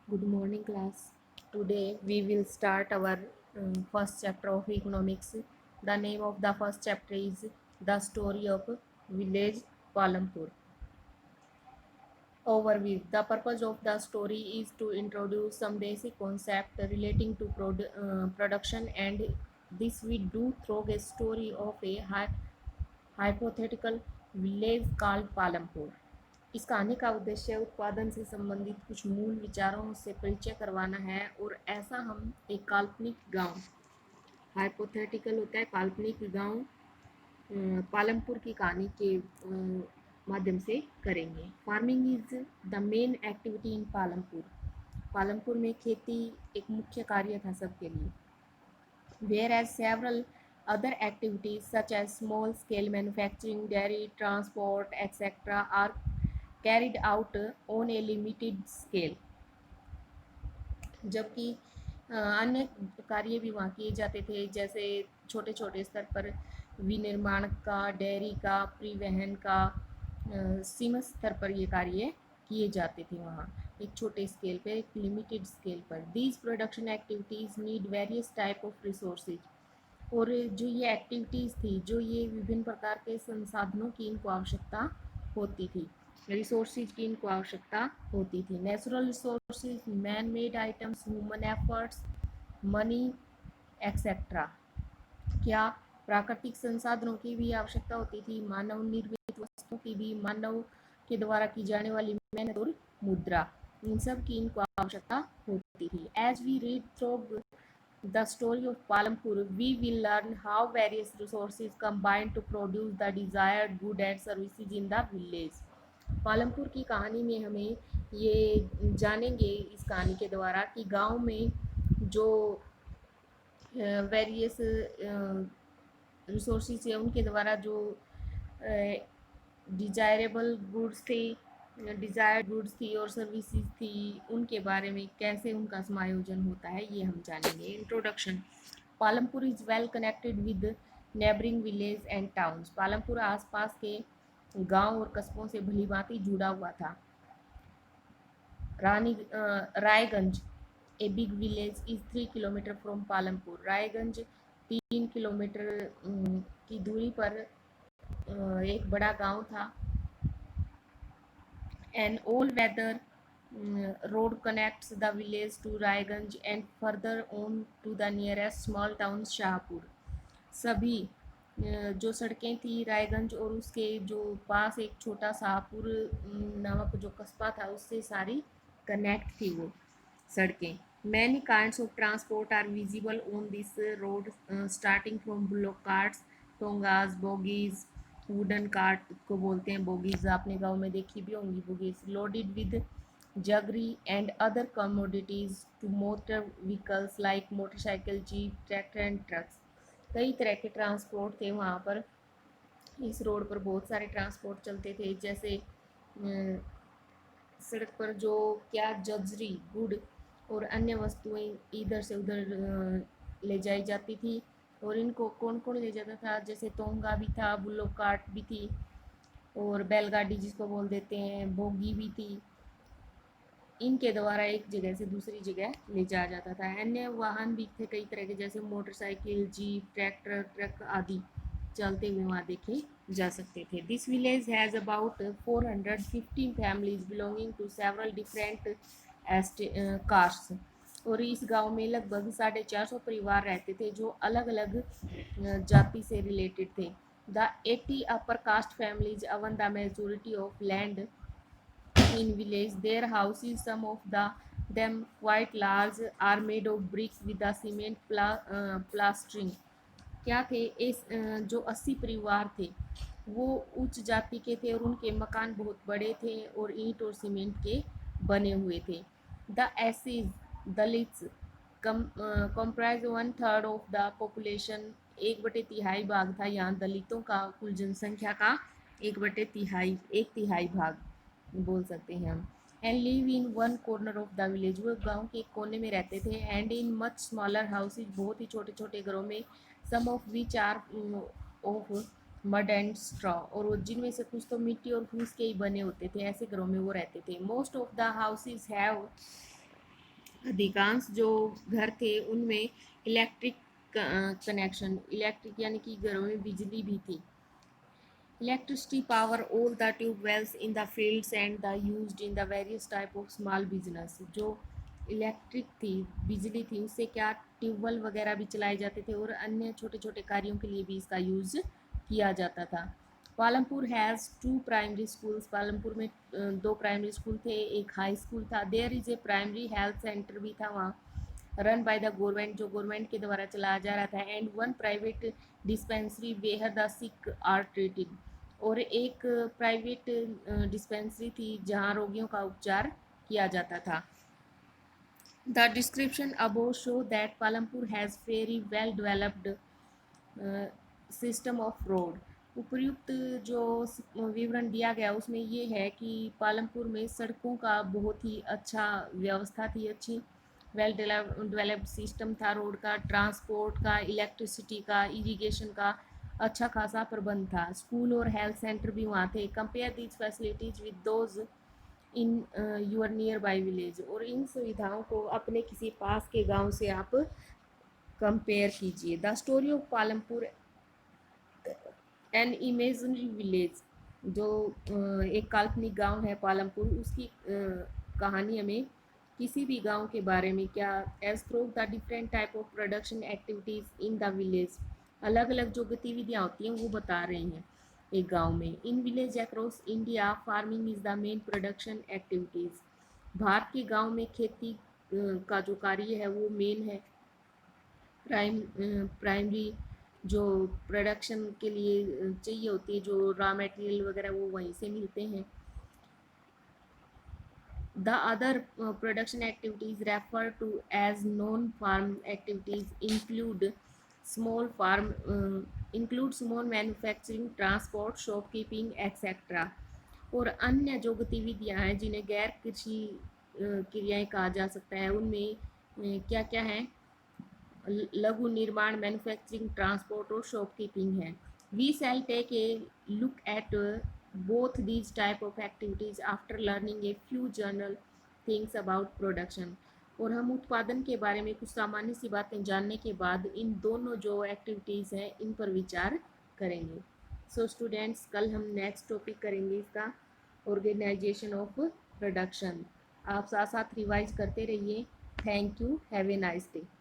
Good morning, class. Today we will start our first chapter of economics. The name of the first chapter is The Story of Village Palampur. Overview. The purpose of the story is to introduce some basic concept relating to production, and this we do through a story of a hypothetical village called Palampur. इस कहानी का उद्देश्य उत्पादन से संबंधित कुछ मूल विचारों से परिचय करवाना है और ऐसा हम एक काल्पनिक गांव, हाइपोथेटिकल होता है काल्पनिक गांव, पालमपुर की कहानी के माध्यम से करेंगे। Farming is the main activity in Palampur. Palampur में खेती एक मुख्य कार्य था सबके लिए। Whereas several other activities such as small scale manufacturing, dairy, transport, etc. are carried out on a limited scale, जबकि अन्य कार्य भी वहाँ किए जाते थे, जैसे छोटे छोटे स्तर पर विनिर्माण का, डेयरी का, परिवहन का, सीमित स्तर पर ये कार्य किए जाते थे वहाँ एक छोटे स्केल पर, एक लिमिटेड स्केल पर। These production activities need various type of resources. और जो ये एक्टिविटीज़ थी, जो ये विभिन्न प्रकार के संसाधनों की इनको आवश्यकता होती थी, रिसोर्सेज की इनको आवश्यकता होती थी। Natural resources, man made items, human efforts, money etcetera. क्या प्राकृतिक संसाधनों की भी आवश्यकता होती थी, मानव निर्मित वस्तुओं की भी, मानव के द्वारा की जाने वाली मेहनत और मुद्रा, इन सब की इनको आवश्यकता होती थी। As we read through the story of Palampur, we will learn how various resources combine to produce the desired good and services in the village. Palampur की कहानी में हमें ये जानेंगे इस कहानी के द्वारा कि गांव में जो वेरियस रिसोर्सेज है उनके द्वारा जो डिजायरेबल गुड्स थे, डिजायर्ड गुड्स थी और सर्विसेज थी, उनके बारे में कैसे उनका समायोजन होता है ये हम जानेंगे। Introduction. Palampur is well connected with neighbouring village and towns. Palampur आसपास के गांव और कस्बों से भली भांति जुड़ा हुआ था। Raiganj, a big village, is 3 kilometre from Palampur. Raiganj 3 kilometre की दूरी पर एक बड़ा गांव था। An all-weather road connects the village to Raiganj and further on to the nearest small town Shahpur. सभी जो सड़कें थी रायगंज और उसके जो पास एक छोटा शाहपुर नामक जो कस्बा था उससे सारी कनेक्ट थी वो सड़कें। Many kinds of transport are visible on this road, starting from bullock carts, tongas, bogies, wooden cart को बोलते हैं बोगीज, आपने गांव में देखी भी होंगी bogies, loaded with jaggery and other commodities to motor vehicles like motorcycle, jeep, tractor and trucks. कई तरह के ट्रांसपोर्ट थे वहाँ पर। इस रोड पर बहुत सारे ट्रांसपोर्ट चलते थे, जैसे सड़क पर जो क्या जजरी, गुड़ और अन्य वस्तुएं इधर से उधर ले जाई जाती थी। और इनको कौन कौन ले जाता था, जैसे तोंगा भी था, बुल्लोक कार्ट भी थी और बैलगाड़ी जिसको बोल देते हैं, बोगी भी थी। इनके द्वारा एक जगह से दूसरी जगह ले जाया जाता था। अन्य वाहन भी थे कई तरह के, जैसे मोटरसाइकिल, जीप, ट्रैक्टर, ट्रक आदि चलते हुए वहाँ देखे जा सकते थे। This village has about 415 families belonging to several different castes. और इस गांव में लगभग 450 परिवार रहते थे जो अलग अलग जाति से रिलेटेड थे। The 80 upper caste families own the majority of land in village. Their houses, some of them quite large, are made of bricks with a cement plastering. क्या थे इस जो 80 परिवार थे वो उच्च जाति के थे और उनके मकान बहुत बड़े थे और ईंट और सीमेंट के बने हुए थे। The ACs, Dalits, comprise 1/3 of the population. 1/3 भाग था यहाँ दलितों का, कुल जनसंख्या का 1/3 भाग बोल सकते हैं हम। And live in one corner of the village, वो गांव के एक कोने में रहते थे। And in much smaller houses, बहुत ही छोटे छोटे घरों में। Some of which are of mud and straw, और जिनमें से कुछ तो मिट्टी और फूस के ही बने होते थे, ऐसे घरों में वो रहते थे। Most of the houses have अधिकांश जो घर थे उनमें इलेक्ट्रिक कनेक्शन, इलेक्ट्रिक यानी कि घरों में बिजली भी थी। Electricity power all the tube wells in the fields and the used in the various type of small business। जो इलेक्ट्रिक थी, बिजली थी, उससे क्या ट्यूबवेल वगैरह भी चलाए जाते थे और अन्य छोटे छोटे कार्यों के लिए भी इसका यूज़ किया जाता था। Palampur has two primary schools. Palampur में दो प्राइमरी स्कूल थे, एक हाई स्कूल था। There is a primary health centre भी था वहाँ, रन बाय द गवर्नमेंट, जो गवर्नमेंट के द्वारा चलाया जा रहा था। And one private dispensary where the sick are treated, और एक प्राइवेट डिस्पेंसरी थी जहां रोगियों का उपचार किया जाता था। The description above show that Palampur has very well developed system of road. उपर्युक्त जो विवरण दिया गया उसमें ये है कि पालमपुर में सड़कों का बहुत ही अच्छा व्यवस्था थी, अच्छी वेल डेवलप्ड सिस्टम था रोड का, ट्रांसपोर्ट का, इलेक्ट्रिसिटी का, इरिगेशन का अच्छा खासा प्रबंध था। स्कूल और हेल्थ सेंटर भी वहाँ थे। Compare these facilities with those in your near by village, और इन सुविधाओं को अपने किसी पास के गांव से आप कंपेयर कीजिए। The story of Palampur an imaginary village, जो एक काल्पनिक गांव है पालमपुर, उसकी कहानी हमें किसी भी गांव के बारे में क्या as through the different type of production activities in the village, अलग अलग जो गतिविधियाँ होती हैं वो बता रहे हैं एक गांव में। In village across India farming is the main production activities. Bharat के गांव में खेती का जो कार्य है वो मेन है। प्राइमरी जो प्रोडक्शन के लिए चाहिए होती है, जो रॉ मटेरियल वगैरह, वो वहीं से मिलते हैं। The other production activities refer to as non farm activities include small manufacturing, transport, shopkeeping etcetera. और अन्य जो गतिविधियां हैं जिन्हें गैर कृषि क्रियाएं कहा जा सकता है, उनमें क्या क्या है? लघु निर्माण, मैन्युफैक्चरिंग, ट्रांसपोर्ट और शॉपकीपिंग है। We shall take a look at both these type of activities after learning a few general things about production. और हम उत्पादन के बारे में कुछ सामान्य सी बातें जानने के बाद इन दोनों जो एक्टिविटीज़ हैं इन पर विचार करेंगे। सो स्टूडेंट्स, कल हम नेक्स्ट टॉपिक करेंगे इसका, ऑर्गेनाइजेशन ऑफ प्रोडक्शन। आप साथ साथ रिवाइज करते रहिए। Thank you, have a nice day.